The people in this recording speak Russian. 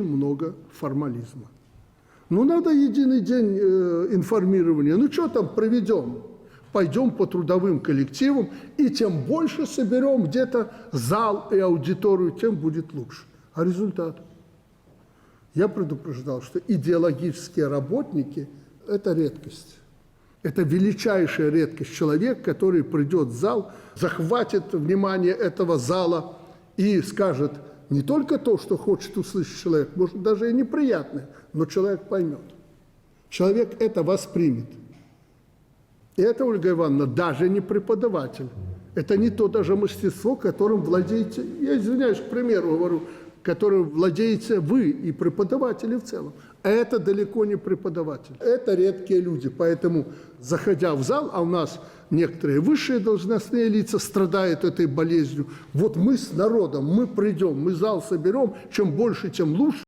много формализма. Ну, надо единый день информирования. Ну, что там проведем? Пойдем по трудовым коллективам, и тем больше соберем где-то зал и аудиторию, тем будет лучше. А результат? Я предупреждал, что идеологические работники – это редкость. Это величайшая редкость. Человек, который придет в зал, захватит внимание этого зала и скажет не только то, что хочет услышать человек, может, даже и неприятное, но человек поймет. Человек это воспримет. И это, Ольга Ивановна, даже не преподаватель. Это не то даже мастерство, которым владеете, я извиняюсь, к примеру говорю, которым владеете вы и преподаватели в целом. А это далеко не преподаватель. Это редкие люди. Поэтому, заходя в зал, а у нас некоторые высшие должностные лица страдают этой болезнью, вот мы с народом, мы придем, мы зал соберем, чем больше, тем лучше.